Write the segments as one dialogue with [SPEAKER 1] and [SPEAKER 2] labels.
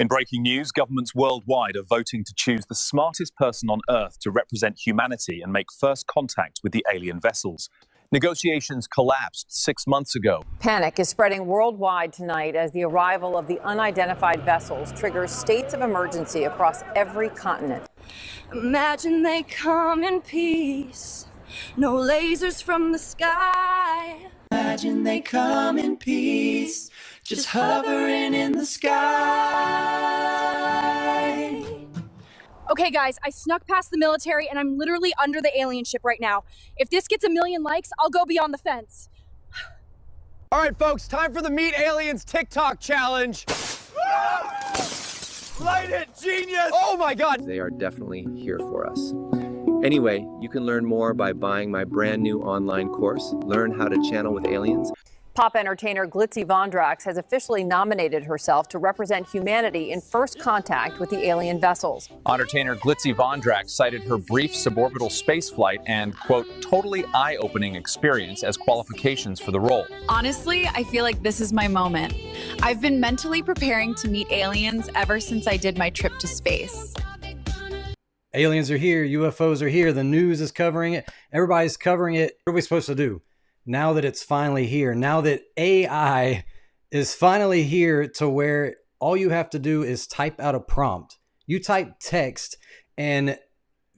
[SPEAKER 1] In breaking news, governments worldwide are voting to choose the smartest person on Earth to represent humanity and make first contact with the alien vessels. Negotiations collapsed 6 months ago.
[SPEAKER 2] Panic is spreading worldwide tonight as the arrival of the unidentified vessels triggers states of emergency across every continent.
[SPEAKER 3] Imagine they come in peace, no lasers from the sky. Imagine they come in peace, just hovering in the sky.
[SPEAKER 4] Okay, guys, I snuck past the military and I'm literally under the alien ship right now. If this gets 1 million likes, I'll go beyond the fence.
[SPEAKER 5] All right, folks, time for the Meet Aliens TikTok challenge. Light it, genius! Oh my God!
[SPEAKER 6] They are definitely here for us. Anyway, you can learn more by buying my brand new online course, Learn How to Channel with Aliens.
[SPEAKER 2] Pop entertainer Glitzy Vondrax has officially nominated herself to represent humanity in first contact with the alien vessels.
[SPEAKER 1] Entertainer Glitzy Vondrax cited her brief suborbital spaceflight and, quote, totally eye-opening experience as qualifications for the role.
[SPEAKER 7] Honestly, I feel like this is my moment. I've been mentally preparing to meet aliens ever since I did my trip to space.
[SPEAKER 8] Aliens are here, UFOs are here, the news is covering it, everybody's covering it. What are we supposed to do? Now that it's finally here, now that AI is finally here to where all you have to do is type out a prompt. You type text and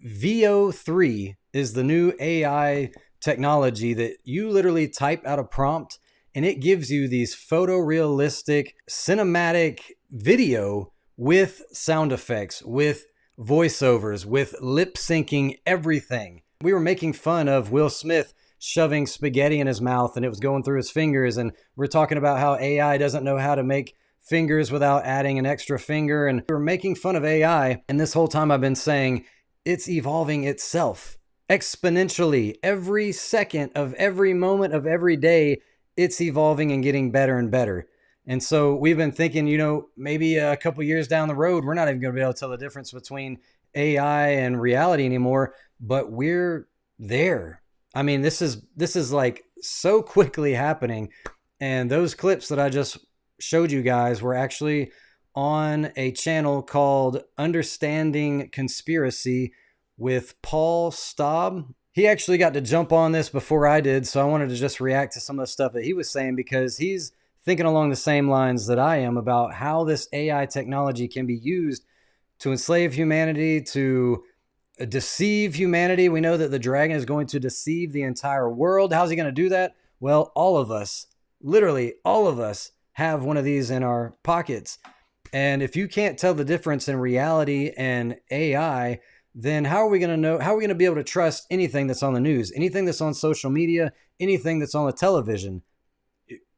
[SPEAKER 8] VO3 is the new AI technology that you literally type out a prompt and it gives you these photorealistic cinematic video with sound effects, with voiceovers, with lip syncing, everything. We were making fun of Will Smith shoving spaghetti in his mouth and it was going through his fingers, and we're talking about how AI doesn't know how to make fingers without adding an extra finger, and we're making fun of AI. And this whole time I've been saying it's evolving itself exponentially. Every second of every moment of every day, it's evolving and getting better and better. And so we've been thinking, you know, maybe a couple years down the road, we're not even going to be able to tell the difference between AI and reality anymore, but we're there. I mean, this is like so quickly happening. And those clips that I just showed you guys were actually on a channel called Understanding Conspiracy with Paul Staub. He actually got to jump on this before I did, so I wanted to just react to some of the stuff that he was saying because he's thinking along the same lines that I am about how this AI technology can be used to enslave humanity, to deceive humanity. We know that the dragon is going to deceive the entire world. How's he going to do that? Well, all of us, literally all of us, have one of these in our pockets. And if you can't tell the difference in reality and AI, then how are we going to know? How are we going to be able to trust anything that's on the news, anything that's on social media, anything that's on the television?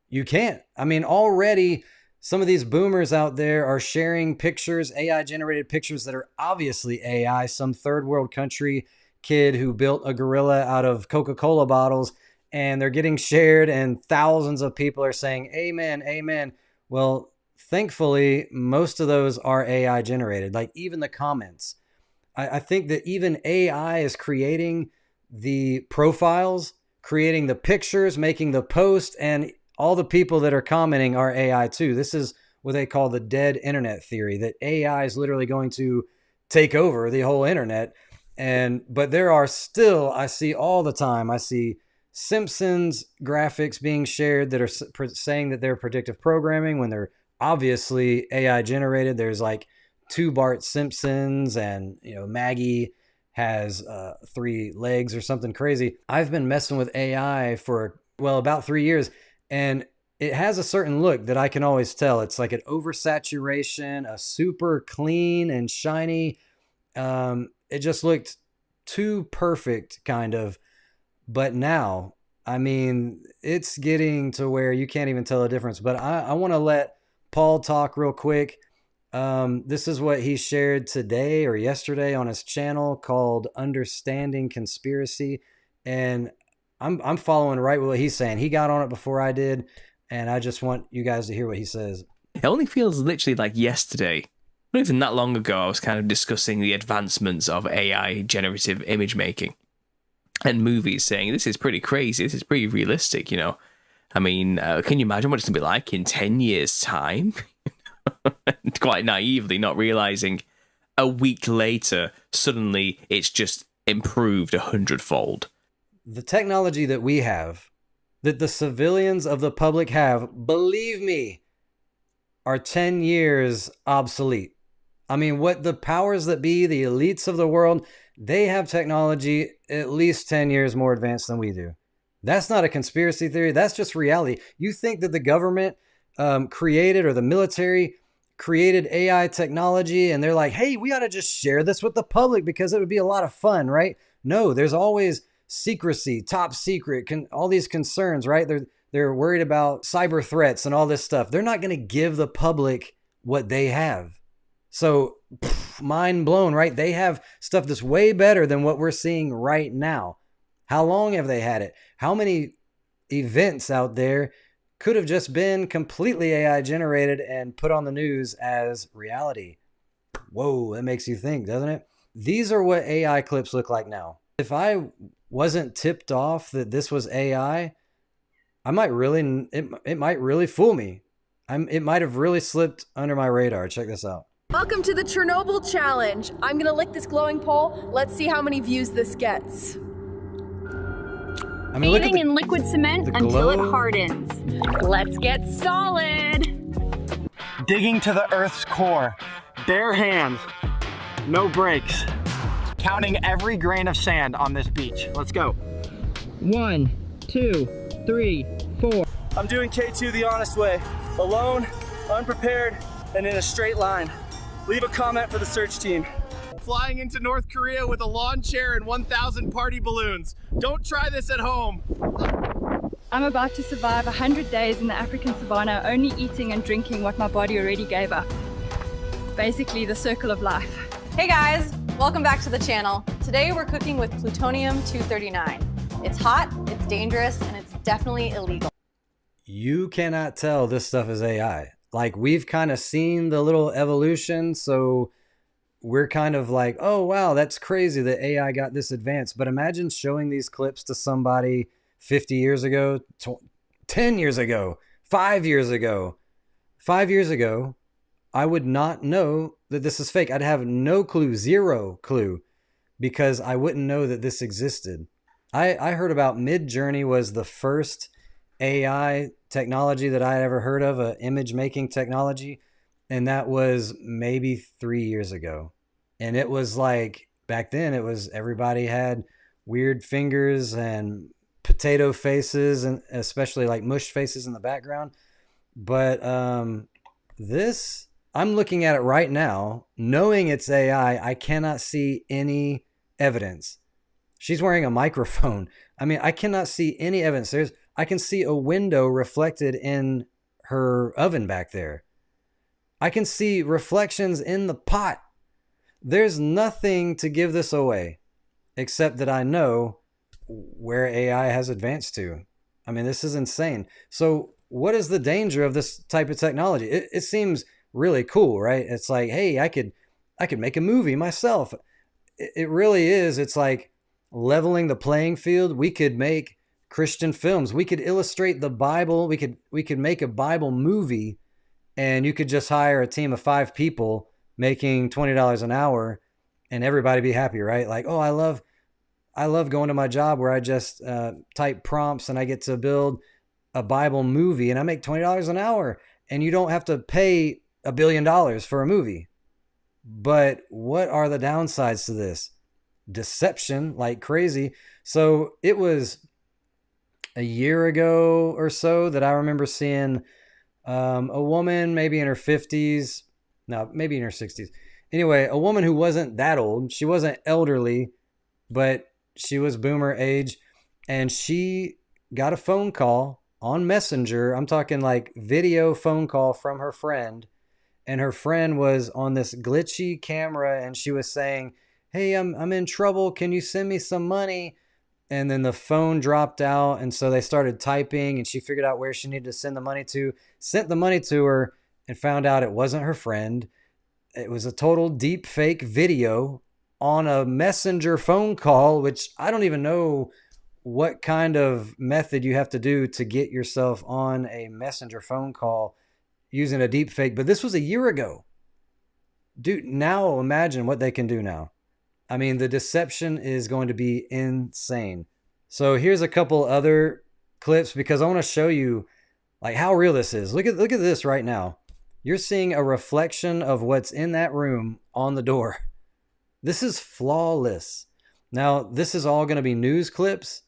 [SPEAKER 8] You can't. I mean, already some of these boomers out there are sharing pictures, AI-generated pictures that are obviously AI. Some third world country kid who built a gorilla out of Coca-Cola bottles, and they're getting shared, and thousands of people are saying, amen, amen. Well, thankfully, most of those are AI-generated, like even the comments. I think that even AI is creating the profiles, creating the pictures, making the post, and all the people that are commenting are AI too. This is what they call the dead internet theory, that AI is literally going to take over the whole internet. But there are still, I see all the time, I see Simpsons graphics being shared that are saying that they're predictive programming when they're obviously AI generated. There's like 2 Bart Simpsons, and you know, Maggie has 3 legs or something crazy. I've been messing with AI for, well, about 3 years. And it has a certain look that I can always tell. It's like an oversaturation, a super clean and shiny. It just looked too perfect, kind of. But now, I mean, it's getting to where you can't even tell the difference. But I want to let Paul talk real quick. This is what he shared today or yesterday on his channel called Understanding Conspiracy. And I'm following right with what he's saying. He got on it before I did, and I just want you guys to hear what he says.
[SPEAKER 9] It only feels literally like yesterday, not even that long ago, I was kind of discussing the advancements of AI generative image making and movies, saying this is pretty crazy, this is pretty realistic, you know. I mean, can you imagine what it's going to be like in 10 years' time? quite naively, not realizing a week later, suddenly it's just improved 100-fold.
[SPEAKER 8] The technology that we have, that the civilians of the public have, believe me, are 10 years obsolete. I mean, what the powers that be, the elites of the world, they have technology at least 10 years more advanced than we do. That's not a conspiracy theory. That's just reality. You think that the government created, or the military created AI technology, and they're like, hey, we ought to just share this with the public because it would be a lot of fun, right? No, there's always secrecy, top secret, all these concerns, right? They're worried about cyber threats and all this stuff. They're not going to give the public what they have. So mind blown, right? They have stuff that's way better than what we're seeing right now. How long have they had it? How many events out there could have just been completely AI generated and put on the news as reality? Whoa, that makes you think, doesn't it? These are what AI clips look like now. If I wasn't tipped off that this was AI, it might really fool me. It might have really slipped under my radar. Check this out.
[SPEAKER 4] Welcome to the Chernobyl challenge. I'm gonna lick this glowing pole. Let's see how many views this gets.
[SPEAKER 8] I mean,
[SPEAKER 10] Feeding in liquid cement until it hardens. Let's get solid.
[SPEAKER 5] Digging to the Earth's core. Bare hands. No brakes. Counting every grain of sand on this beach. Let's go. 1, 2, 3, 4.
[SPEAKER 11] I'm doing K2 the honest way. Alone, unprepared, and in a straight line. Leave a comment for the search team.
[SPEAKER 5] Flying into North Korea with a lawn chair and 1,000 party balloons. Don't try this at home.
[SPEAKER 4] I'm about to survive 100 days in the African savannah, only eating and drinking what my body already gave up. Basically the circle of life.
[SPEAKER 2] Hey guys, welcome back to the channel. Today we're cooking with plutonium-239. It's hot, it's dangerous, and it's definitely illegal.
[SPEAKER 8] You cannot tell this stuff is AI. Like, we've kind of seen the little evolution, so we're kind of like, oh, wow, that's crazy that AI got this advanced. But imagine showing these clips to somebody 50 years ago, 10 years ago, 5 years ago. 5 years ago, I would not know that this is fake. I'd have no clue, zero clue, because I wouldn't know that this existed. I heard about Midjourney was the first AI technology that I had ever heard of, an image making technology. And that was maybe 3 years ago. And it was like, back then it was, everybody had weird fingers and potato faces, and especially like mush faces in the background. But this, I'm looking at it right now, knowing it's AI, I cannot see any evidence. She's wearing a microphone. I mean, I cannot see any evidence. I can see a window reflected in her oven back there. I can see reflections in the pot. There's nothing to give this away, except that I know where AI has advanced to. I mean, this is insane. So what is the danger of this type of technology? It seems really cool, right? It's like, hey, I could make a movie myself. It really is. It's like leveling the playing field. We could make Christian films. We could illustrate the Bible. We could make a Bible movie, and you could just hire a team of 5 people making $20 an hour, and everybody be happy, right? Like, oh, I love going to my job where I just type prompts and I get to build a Bible movie and I make $20 an hour, and you don't have to pay $1 billion for a movie. But what are the downsides to this? Deception like crazy. So it was a year ago or so that I remember seeing a woman, maybe in her 50s, no, maybe in her 60s. Anyway, a woman who wasn't that old. She wasn't elderly, but she was boomer age. And she got a phone call on Messenger. I'm talking like video phone call from her friend. And her friend was on this glitchy camera, and she was saying, hey, I'm in trouble. Can you send me some money? And then the phone dropped out. And so they started typing, and she figured out where she needed to send the money to, sent the money to her, and found out it wasn't her friend. It was a total deep fake video on a Messenger phone call, which I don't even know what kind of method you have to do to get yourself on a Messenger phone call. using a deep fake, but this was a year ago. Dude, now imagine what they can do now. I mean, the deception is going to be insane. So here's a couple other clips because I want to show you like how real this is. Look at this right now. You're seeing a reflection of what's in that room on the door. This is flawless. Now, this is all going to be news clips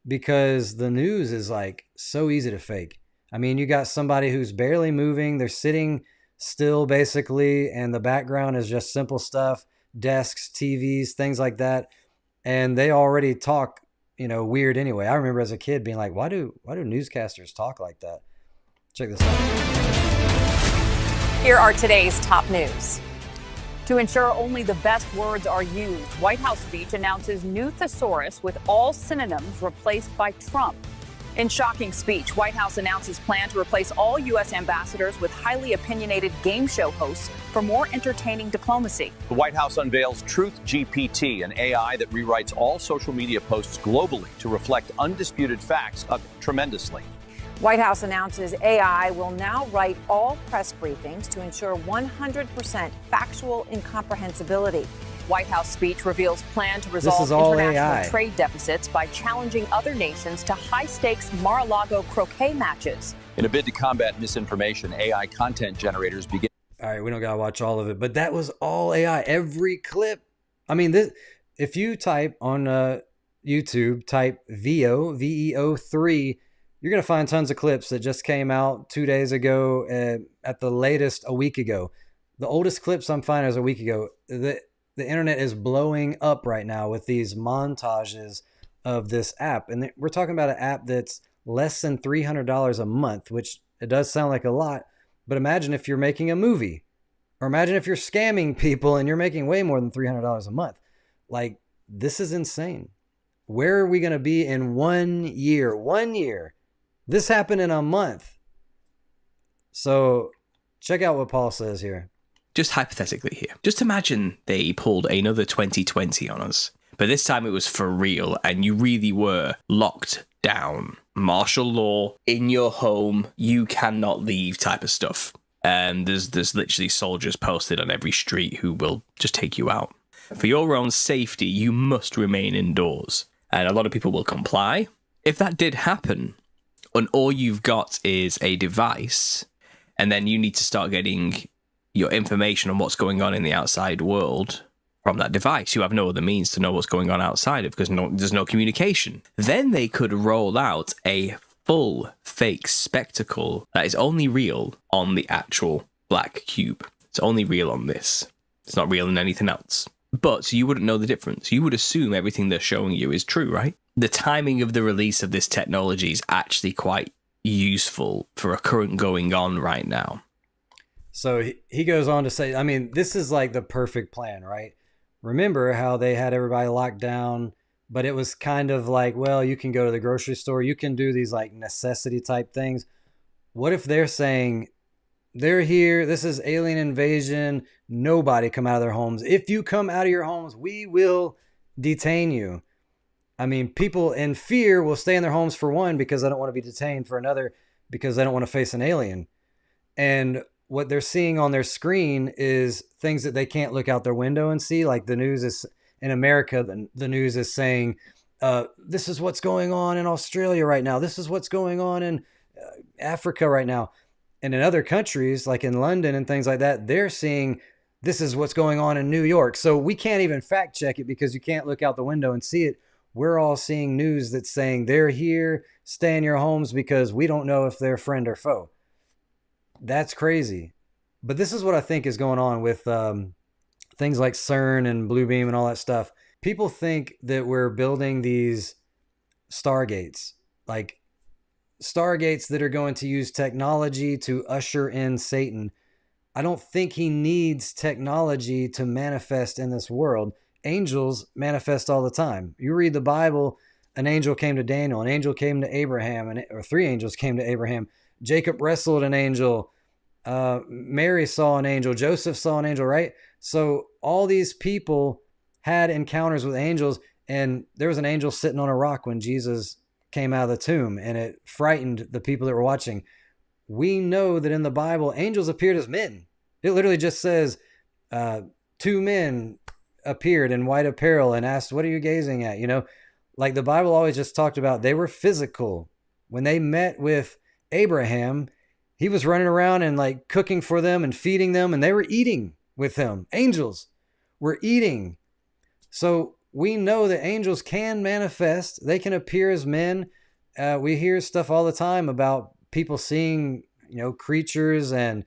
[SPEAKER 8] because the news is like so easy to fake. I mean, you got somebody who's barely moving. They're sitting still basically, and the background is just simple stuff, desks, TVs, things like that. And they already talk, weird anyway. I remember as a kid being like, why do newscasters talk like that? Check this out.
[SPEAKER 2] Here are today's top news. To ensure only the best words are used, White House speech announces new thesaurus with all synonyms replaced by Trump. In shocking speech, White House announces plan to replace all U.S. ambassadors with highly opinionated game show hosts for more entertaining diplomacy.
[SPEAKER 1] The White House unveils Truth GPT, an AI that rewrites all social media posts globally to reflect undisputed facts tremendously.
[SPEAKER 2] White House announces AI will now write all press briefings to ensure 100% factual incomprehensibility. White House speech reveals plan to resolve international trade deficits by challenging other nations to high-stakes Mar-a-Lago croquet matches.
[SPEAKER 1] In a bid to combat misinformation, AI content generators begin.
[SPEAKER 8] All right, we don't got to watch all of it, but that was all AI. Every clip. I mean, if you type on YouTube, type VEO3, you're going to find tons of clips that just came out 2 days ago, at the latest a week ago. The oldest clips I'm finding is a week ago. The internet is blowing up right now with these montages of this app. And we're talking about an app that's less than $300 a month, which it does sound like a lot. But imagine if you're making a movie, or imagine if you're scamming people and you're making way more than $300 a month. Like, this is insane. Where are we going to be in 1 year? 1 year. This happened in a month. So check out what Paul says here.
[SPEAKER 9] Just hypothetically here. Just imagine they pulled another 2020 on us. But this time it was for real and you really were locked down. Martial law in your home, you cannot leave type of stuff. And there's literally soldiers posted on every street who will just take you out. For your own safety, you must remain indoors. And a lot of people will comply. If that did happen, and all you've got is a device, and then you need to start getting your information on what's going on in the outside world from that device. You have no other means to know what's going on outside of because there's no communication. Then they could roll out a full fake spectacle that is only real on the actual black cube. It's only real on this. It's not real in anything else. But you wouldn't know the difference. You would assume everything they're showing you is true, right? The timing of the release of this technology is actually quite useful for a current going on right now.
[SPEAKER 8] So he goes on to say, I mean, this is like the perfect plan, right? Remember how they had everybody locked down, but it was kind of like, well, you can go to the grocery store. You can do these like necessity type things. What if they're saying they're here? This is alien invasion. Nobody come out of their homes. If you come out of your homes, we will detain you. I mean, people in fear will stay in their homes for one, because they don't want to be detained, for another, because they don't want to face an alien. And what they're seeing on their screen is things that they can't look out their window and see. Like the news is in America, the news is saying, this is what's going on in Australia right now. This is what's going on in Africa right now. And in other countries, like in London and things like that, they're seeing this is what's going on in New York. So we can't even fact check it because you can't look out the window and see it. We're all seeing news that's saying they're here, stay in your homes because we don't know if they're friend or foe. That's crazy. But this is what I think is going on with things like CERN and Bluebeam and all that stuff. People think that we're building these stargates, like stargates that are going to use technology to usher in Satan. I don't think he needs technology to manifest in this world. Angels manifest all the time. You read the Bible, an angel came to Daniel, an angel came to Abraham, or 3 angels came to Abraham. Jacob wrestled an angel. Mary saw an angel. Joseph saw an angel, right? So all these people had encounters with angels, and there was an angel sitting on a rock when Jesus came out of the tomb, and it frightened the people that were watching. we know that in the Bible, angels appeared as men. It literally just says, 2 men appeared in white apparel and asked, what are you gazing at? You know, like the Bible always just talked about, they were physical. When they met with Abraham, he was running around and like cooking for them and feeding them, and they were eating with him. Angels were eating. So we know that angels can manifest. They can appear as men. We hear stuff all the time about people seeing, you know, creatures and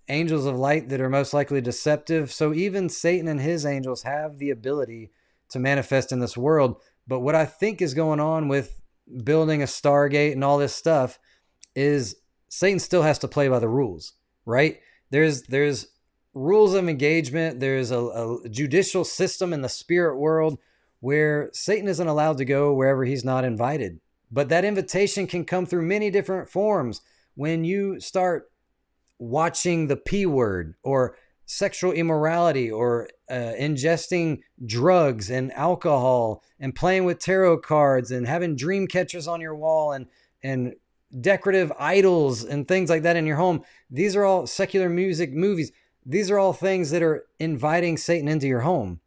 [SPEAKER 8] angels of light that are most likely deceptive. So even Satan and his angels have the ability to manifest in this world. But what I think is going on with building a Stargate and all this stuff is Satan still has to play by the rules, right? There's rules of engagement. There's a judicial system in the spirit world where Satan isn't allowed to go wherever he's not invited. But that invitation can come through many different forms. When you start watching the P word, or sexual immorality, or ingesting drugs and alcohol, and playing with tarot cards, and having dream catchers on your wall, and decorative idols and things like that in your home. These are all secular music, movies. These are all things that are inviting Satan into your home.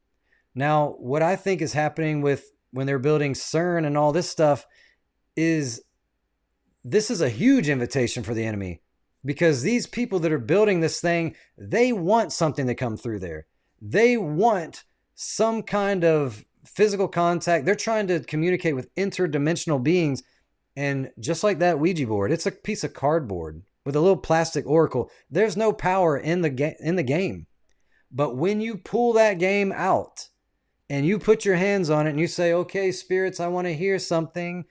[SPEAKER 8] Now, what I think is happening with when they're building CERN and all this stuff is this is a huge invitation for the enemy, because these people that are building this thing, they want something to come through there. They want some kind of physical contact. They're trying to communicate with interdimensional beings. And just like that Ouija board, it's a piece of cardboard with a little plastic oracle. There's no power in the game. But when you pull that game out and you put your hands on it and you say, okay, spirits, I want to hear something,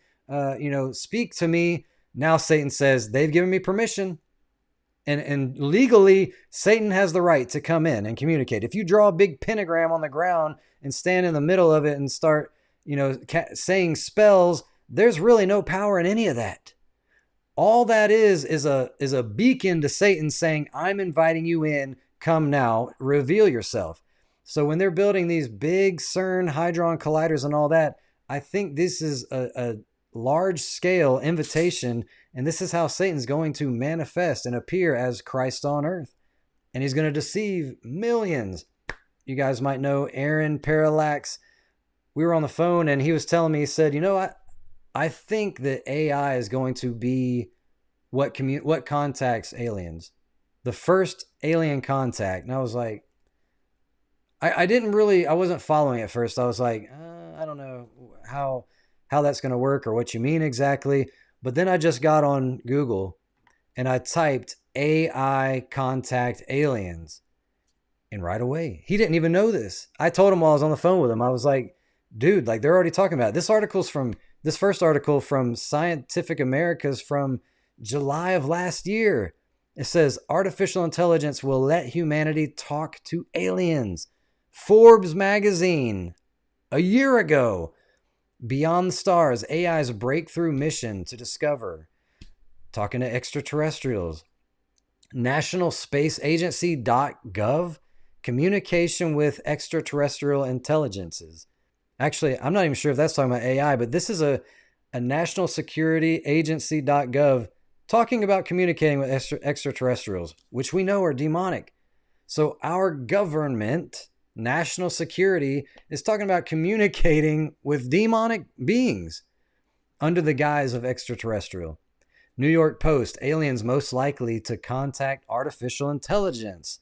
[SPEAKER 8] speak to me. Now Satan says, they've given me permission. And legally, Satan has the right to come in and communicate. If you draw a big pentagram on the ground and stand in the middle of it and start, saying spells, there's really no power in any of that. All that is a beacon to Satan saying, I'm inviting you in. Come now, reveal yourself. So when they're building these big CERN Hadron Colliders and all that, I think this is a large scale invitation. And this is how Satan's going to manifest and appear as Christ on earth. And he's going to deceive millions. You guys might know Aaron Parallax. We were on the phone and he was telling me, he said, I think that AI is going to be what contacts aliens. The first alien contact. And I was like, I wasn't following at first. I was like, I don't know how that's going to work or what you mean exactly. But then I just got on Google and I typed AI contact aliens. And right away, he didn't even know this. I told him while I was on the phone with him, I was like, dude, like they're already talking about it. This first article from Scientific Americas from July of last year. It says artificial intelligence will let humanity talk to aliens. Forbes magazine, a year ago. Beyond the Stars, AI's breakthrough mission to discover. Talking to extraterrestrials. National Space Agency.gov. Communication with extraterrestrial intelligences. Actually, I'm not even sure if that's talking about AI, but this is a National Security Agency.gov talking about communicating with extraterrestrials, which we know are demonic. So our government, national security, is talking about communicating with demonic beings under the guise of extraterrestrial. New York Post, aliens most likely to contact artificial intelligence.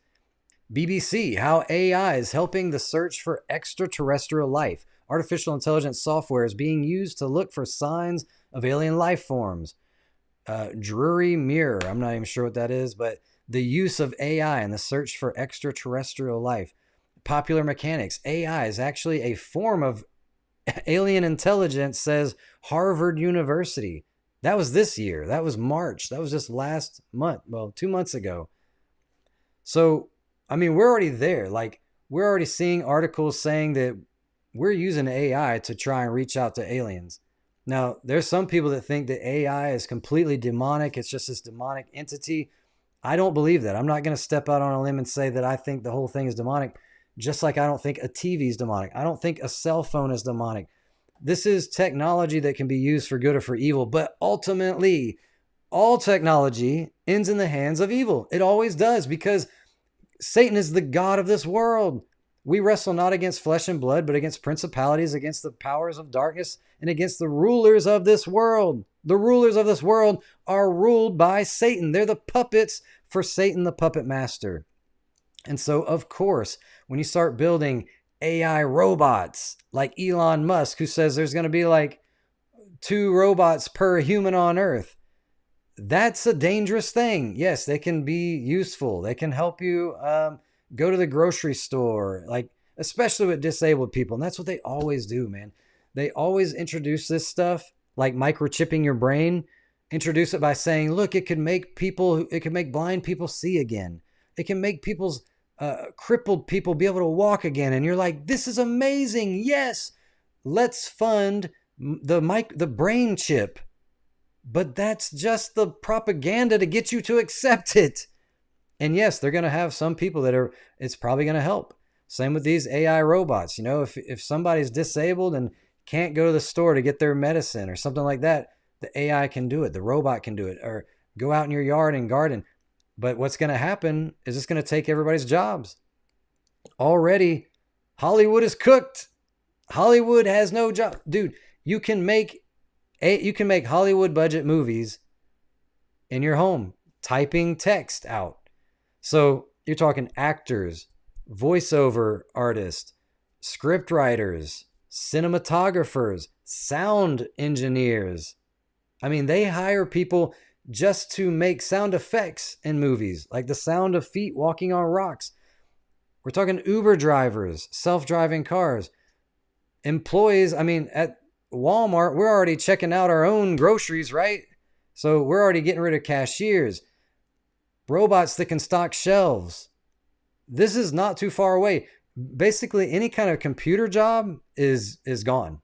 [SPEAKER 8] BBC, how AI is helping the search for extraterrestrial life. Artificial intelligence software is being used to look for signs of alien life forms. Drury Mirror, I'm not even sure what that is, but the use of AI in the search for extraterrestrial life. Popular Mechanics, AI is actually a form of alien intelligence, says Harvard University. That was this year. That was March. That was just last month. Well, 2 months ago. So, I mean, we're already there. Like, we're already seeing articles saying that we're using AI to try and reach out to aliens. Now, there's some people that think that AI is completely demonic. It's just this demonic entity. I don't believe that. I'm not going to step out on a limb and say that I think the whole thing is demonic. Just like I don't think a TV is demonic. I don't think a cell phone is demonic. This is technology that can be used for good or for evil. But ultimately, all technology ends in the hands of evil. It always does, because Satan is the god of this world. We wrestle not against flesh and blood, but against principalities, against the powers of darkness, and against the rulers of this world. The rulers of this world are ruled by Satan. They're the puppets for Satan, the puppet master. And so, of course, when you start building AI robots like Elon Musk, who says there's going to be like 2 robots per human on Earth, that's a dangerous thing. Yes, they can be useful. They can help you go to the grocery store, like especially with disabled people. And that's what they always do, man. They always introduce this stuff like microchipping your brain. Introduce it by saying, look, it can make blind people see again. It can make people's crippled people be able to walk again. And you're like, this is amazing. Yes, let's fund the brain chip. But that's just the propaganda to get you to accept it. And yes, they're going to have some people it's probably going to help. Same with these AI robots. You know, if somebody's disabled and can't go to the store to get their medicine or something like that, the AI can do it. The robot can do it, or go out in your yard and garden. But what's going to happen is it's going to take everybody's jobs. Already, Hollywood is cooked. Hollywood has no job. Dude, you can make Hollywood budget movies in your home, typing text out. So you're talking actors, voiceover artists, script writers, cinematographers, sound engineers. I mean, they hire people just to make sound effects in movies, like the sound of feet walking on rocks. We're talking Uber drivers, self-driving cars, employees. I mean, at Walmart, we're already checking out our own groceries, right? So we're already getting rid of cashiers, robots that can stock shelves. This is not too far away. Basically, any kind of computer job is gone.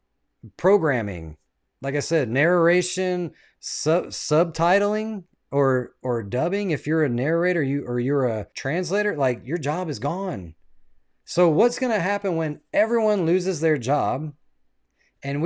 [SPEAKER 8] Programming, like I said, narration, subtitling, or dubbing. If you're a narrator, you're a translator, like your job is gone. So what's going to happen when everyone loses their job? And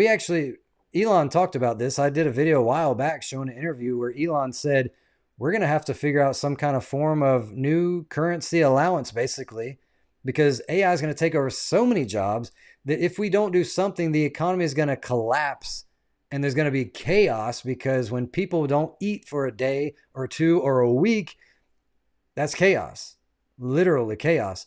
[SPEAKER 8] Elon talked about this. I did a video a while back showing an interview where Elon said, we're going to have to figure out some kind of form of new currency allowance, basically, because AI is going to take over so many jobs that if we don't do something, the economy is going to collapse and there's going to be chaos, because when people don't eat for a day or 2 or a week, that's chaos, literally chaos.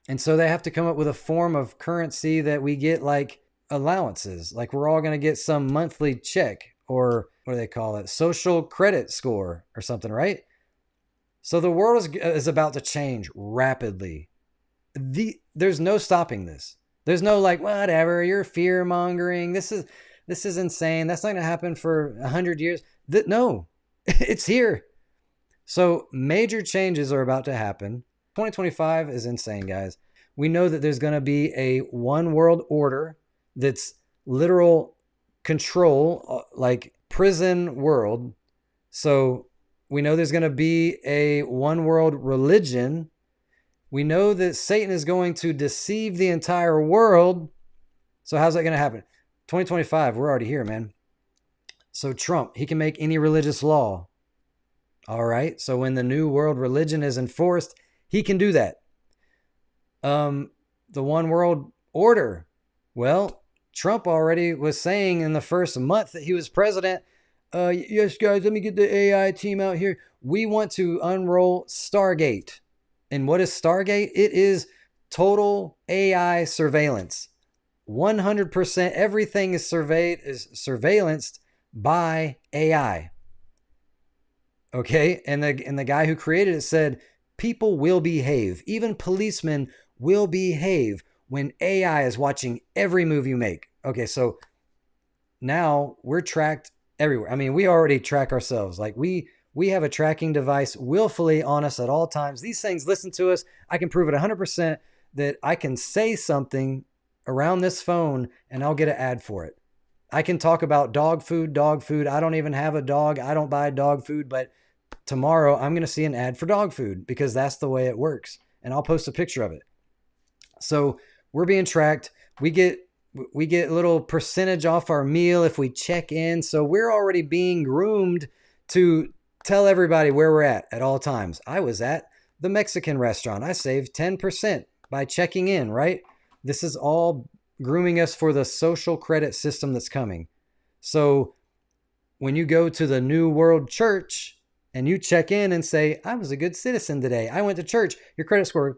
[SPEAKER 8] And so they have to come up with a form of currency that we get like allowances, like we're all going to get some monthly check, or what do they call it, social credit score or something, right? So the world is about to change rapidly. There's no stopping this. There's no like, whatever, you're fear mongering, this is insane, that's not going to happen for 100 years. No, it's here. So major changes are about to happen. 2025 is insane, guys. We know that there's going to be a one world order that's literal control, like prison world. So we know there's going to be a one world religion. We know that Satan is going to deceive the entire world. So how's that going to happen? 2025, we're already here, man. So Trump, he can make any religious law. All right. So when the new world religion is enforced, he can do that. The one world order. Well, Trump already was saying in the first month that he was president, yes, guys, let me get the AI team out here. We want to unroll Stargate. And what is Stargate? It is total AI surveillance. 100% everything is surveillanced by AI. Okay? And the guy who created it said, people will behave. Even policemen will behave when AI is watching every move you make. Okay, so now we're tracked everywhere. I mean, we already track ourselves. Like we have a tracking device willfully on us at all times. These things listen to us. I can prove it 100% that I can say something around this phone and I'll get an ad for it. I can talk about dog food. I don't even have a dog. I don't buy dog food, but tomorrow I'm going to see an ad for dog food because that's the way it works. And I'll post a picture of it. So we're being tracked. We get a little percentage off our meal if we check in. So we're already being groomed to tell everybody where we're at all times. I was at the Mexican restaurant. I saved 10% by checking in, right? This is all grooming us for the social credit system that's coming. So when you go to the New World Church and you check in and say, I was a good citizen today, I went to church, your credit score,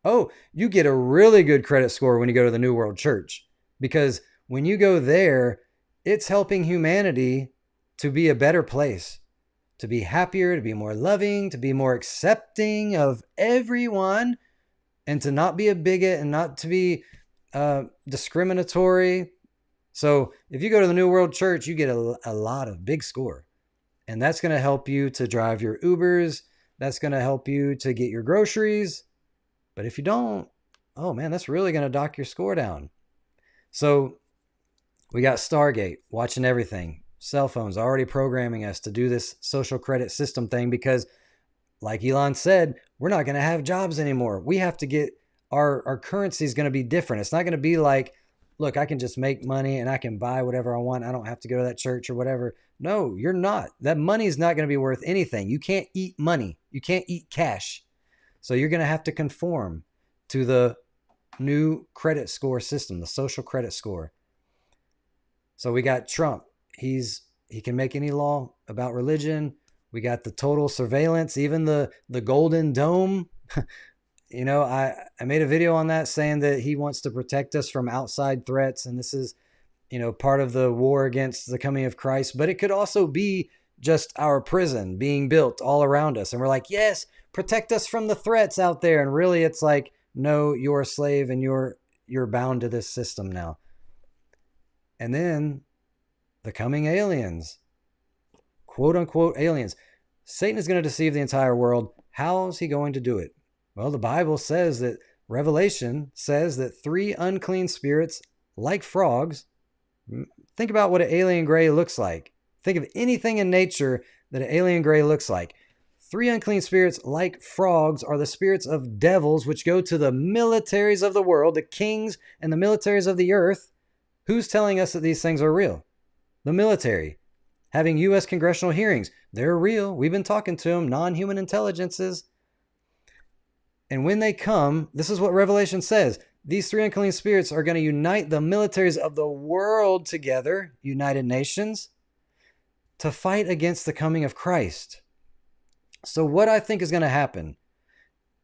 [SPEAKER 8] oh, you get a really good credit score when you go to the New World Church. Because when you go there, it's helping humanity to be a better place, to be happier, to be more loving, to be more accepting of everyone, and to not be a bigot and not to be discriminatory. So if you go to the New World Church, you get a lot of big score. And that's going to help you to drive your Ubers. That's going to help you to get your groceries. But if you don't, oh man, that's really going to dock your score down. So we got Stargate watching everything. Cell phones already programming us to do this social credit system thing because, like Elon said, we're not going to have jobs anymore. We have to get our currency is going to be different. It's not going to be like, look, I can just make money and I can buy whatever I want. I don't have to go to that church or whatever. No, you're not. That money is not going to be worth anything. You can't eat money. You can't eat cash. So you're going to have to conform to the new credit score system, the social credit score. So we got Trump. He can make any law about religion. We got the total surveillance, even the Golden Dome. You know, I made a video on that saying that he wants to protect us from outside threats. And this is, you know, part of the war against the coming of Christ. But it could also be just our prison being built all around us. And we're like, yes, protect us from the threats out there. And really it's like, no, you're a slave and you're bound to this system now. And then the coming aliens, quote unquote aliens. Satan is going to deceive the entire world. How's he going to do it? Well, the Bible says that Revelation says that 3 unclean spirits like frogs. Think about what an alien gray looks like. Think of anything in nature that an alien gray looks like. 3 unclean spirits like frogs are the spirits of devils, which go to the militaries of the world, the kings and the militaries of the earth. Who's telling us that these things are real? The military. Having U.S. congressional hearings. They're real. We've been talking to them, non-human intelligences. And when they come, this is what Revelation says. These 3 unclean spirits are going to unite the militaries of the world together, United Nations, to fight against the coming of Christ. So what I think is going to happen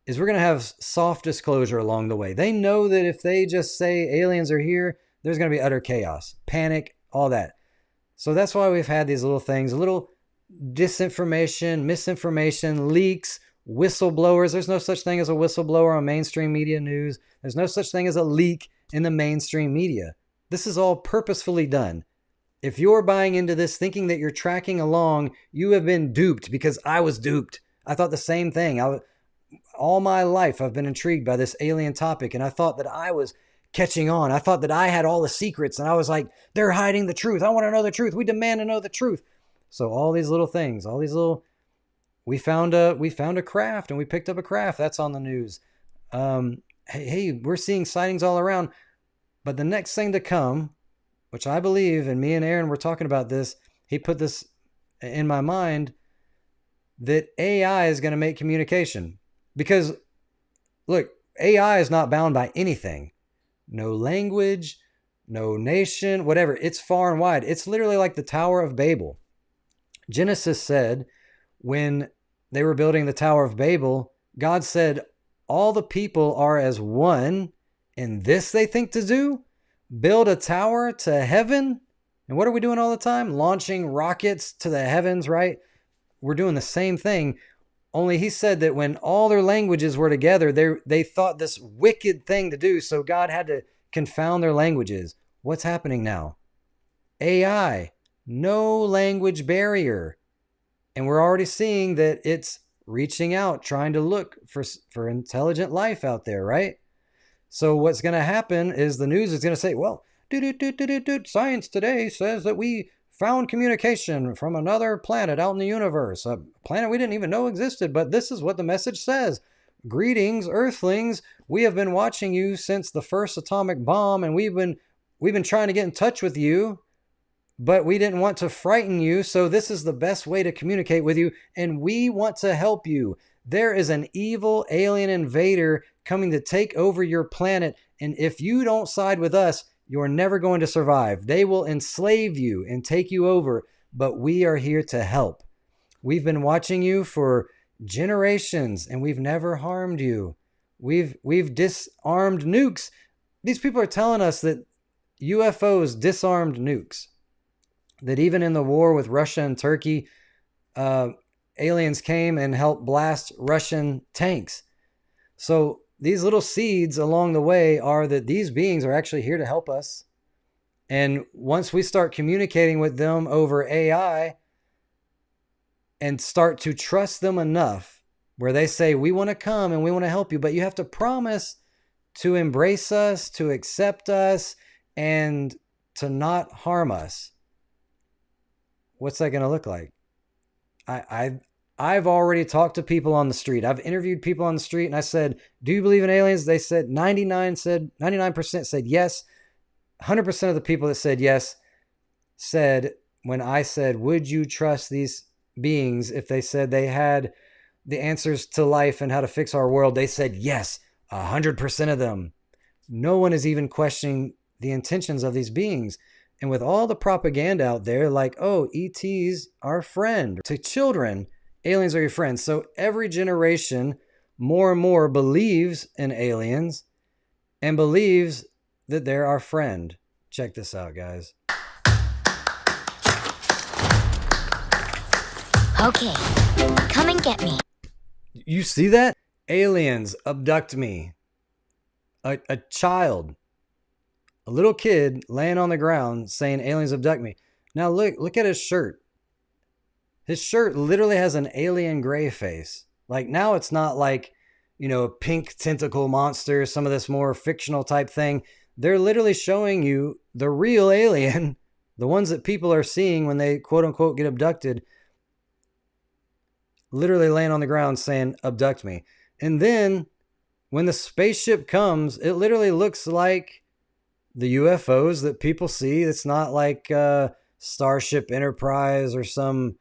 [SPEAKER 8] is we're going to have soft disclosure along the way. They know that if they just say aliens are here, there's going to be utter chaos, panic, all that. So that's why we've had these little things, a little disinformation, misinformation, leaks, whistleblowers. There's no such thing as a whistleblower on mainstream media news. There's no such thing as a leak in the mainstream media. This is all purposefully done. If you're buying into this thinking that you're tracking along, you have been duped, because I was duped. I thought the same thing. All my life I've been intrigued by this alien topic, and I thought that I was catching on. I thought that I had all the secrets, and I was like, they're hiding the truth. I want to know the truth. We demand to know the truth. So all these little things, all these little... We found a craft, and we picked up a craft. That's on the news. Hey, we're seeing sightings all around. But the next thing to come, which I believe, and me and Aaron were talking about this, he put this in my mind, that AI is going to make communication. Because, look, AI is not bound by anything. No language, no nation, whatever. It's far and wide. It's literally like the Tower of Babel. Genesis said, when they were building the Tower of Babel, God said, all the people are as one, and this they think to do? Build a tower to heaven? And what are we doing all the time? Launching rockets to the heavens, right? We're doing the same thing. Only he said that when all their languages were together, they thought this wicked thing to do, so God had to confound their languages. What's happening now? AI, no language barrier. And we're already seeing that it's reaching out, trying to look for intelligent life out there, right? So what's going to happen is the news is going to say, well, science today says that we found communication from another planet out in the universe, a planet we didn't even know existed, but this is what the message says. Greetings, Earthlings. We have been watching you since the first atomic bomb, and we've been trying to get in touch with you. but we didn't want to frighten you, so this is the best way to communicate with you, and we want to help you. There is an evil alien invader coming to take over your planet, and if you don't side with us, you're never going to survive. They will enslave you and take you over, but we are here to help. We've been watching you for generations, and we've never harmed you. We've disarmed nukes. These people are telling us that UFOs disarmed nukes. That even in the war with Russia and Turkey, aliens came and helped blast Russian tanks. So these little seeds along the way are that these beings are actually here to help us. And once we start communicating with them over AI and start to trust them enough where they say, we want to come and we want to help you, but you have to promise to embrace us, to accept us, and to not harm us. What's that going to look like? I've already talked to people on the street. I've interviewed people on the street and I said, do you believe in aliens? They said 99% said yes. 100% of the people that said yes said, when I said, would you trust these beings if they said they had the answers to life and how to fix our world? They said yes, 100% of them. No one is even questioning the intentions of these beings. And with all the propaganda out there, like, oh, ETs are a friend. To children, aliens are your friends. So every generation, more and more believes in aliens and believes that they're our friend. Check this out, guys.
[SPEAKER 12] Okay, come and get me.
[SPEAKER 8] You see that? Aliens abduct me. A child. A little kid laying on the ground saying aliens abduct me. Now look at his shirt. His shirt literally has an alien gray face. Like now it's not like, a pink tentacle monster, some of this more fictional type thing. They're literally showing you the real alien, the ones that people are seeing when they quote unquote get abducted, literally laying on the ground saying abduct me. And then when the spaceship comes, it literally looks like the UFOs that people see. It's not like Starship Enterprise or some,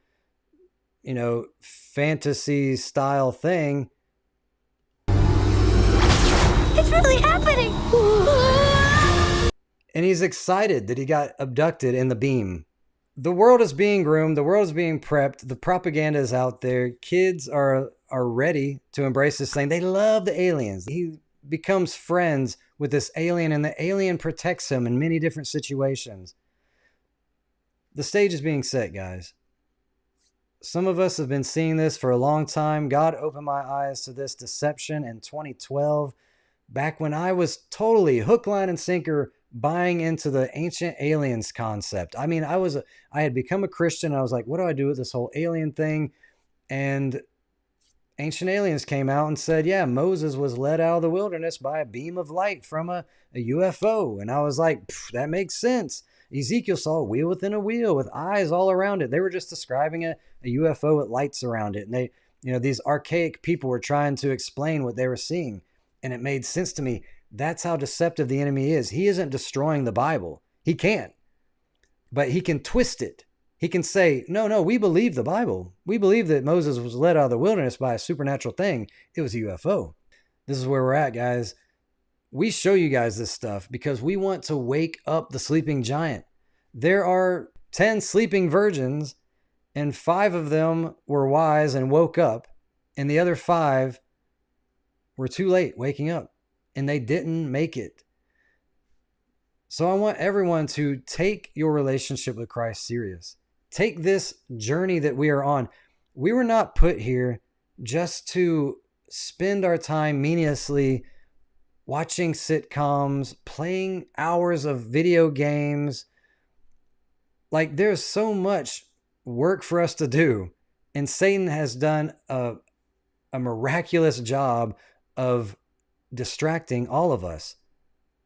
[SPEAKER 8] fantasy style thing.
[SPEAKER 12] It's really happening.
[SPEAKER 8] And he's excited that he got abducted in the beam. The world is being groomed. The world is being prepped. The propaganda is out there. Kids are ready to embrace this thing. They love the aliens. He becomes friends with this alien, and the alien protects him in many different situations. The stage is being set, guys. Some of us have been seeing this for a long time. God opened my eyes to this deception in 2012, back when I was totally hook, line, and sinker buying into the ancient aliens concept. I mean, I had become a Christian. I was like, what do I do with this whole alien thing? And ancient aliens came out and said, yeah, Moses was led out of the wilderness by a beam of light from a UFO. And I was like, that makes sense. Ezekiel saw a wheel within a wheel with eyes all around it. They were just describing a UFO with lights around it. And they, these archaic people were trying to explain what they were seeing. And it made sense to me. That's how deceptive the enemy is. He isn't destroying the Bible. He can't. But he can twist it. He can say, no, we believe the Bible. We believe that Moses was led out of the wilderness by a supernatural thing. It was a UFO. This is where we're at, guys. We show you guys this stuff because we want to wake up the sleeping giant. There are 10 sleeping virgins, and 5 of them were wise and woke up, and the other 5 were too late waking up, and they didn't make it. So I want everyone to take your relationship with Christ serious. Take this journey that we are on. We were not put here just to spend our time meaninglessly watching sitcoms, playing hours of video games. Like, there's so much work for us to do. And Satan has done a miraculous job of distracting all of us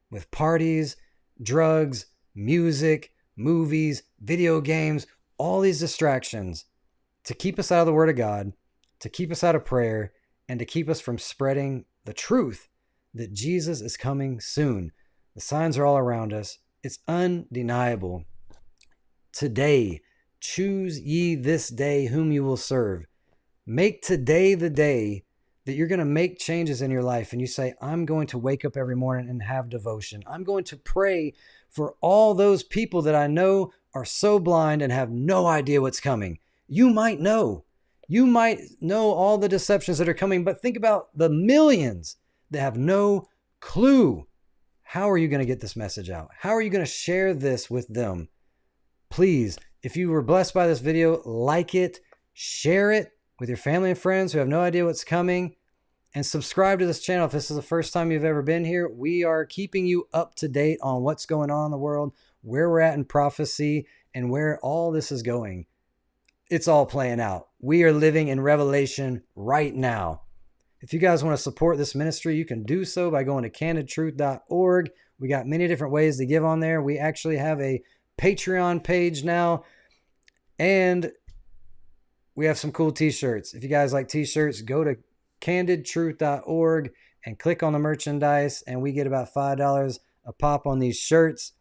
[SPEAKER 8] with parties, drugs, music, movies, video games, all these distractions to keep us out of the Word of God, to keep us out of prayer, and to keep us from spreading the truth that Jesus is coming soon. The signs are all around us. It's undeniable. today. Choose ye this day whom you will serve. Make today the day that you're going to make changes in your life. And you say, I'm going to wake up every morning and have devotion. I'm going to pray for all those people that I know are so blind and have no idea what's coming. You might know. You might know all the deceptions that are coming, but think about the millions that have no clue. How are you going to get this message out? How are you going to share this with them? Please, if you were blessed by this video, like it, share it with your family and friends who have no idea what's coming, and subscribe to this channel if this is the first time you've ever been here. We are keeping you up to date on what's going on in the world, where we're at in prophecy, and where all this is going. It's all playing out. We are living in Revelation right now. If you guys want to support this ministry, you can do so by going to CandidTruthOrg. We got many different ways to give on there. We actually have a Patreon page now, and we have some cool t-shirts. If you guys like t-shirts, go to CandidTruthOrg and click on the merchandise, and we get about $5 a pop on these shirts,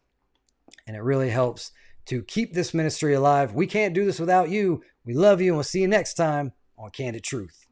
[SPEAKER 8] and it really helps to keep this ministry alive. We can't do this without you. We love you, and we'll see you next time on Candid Truth.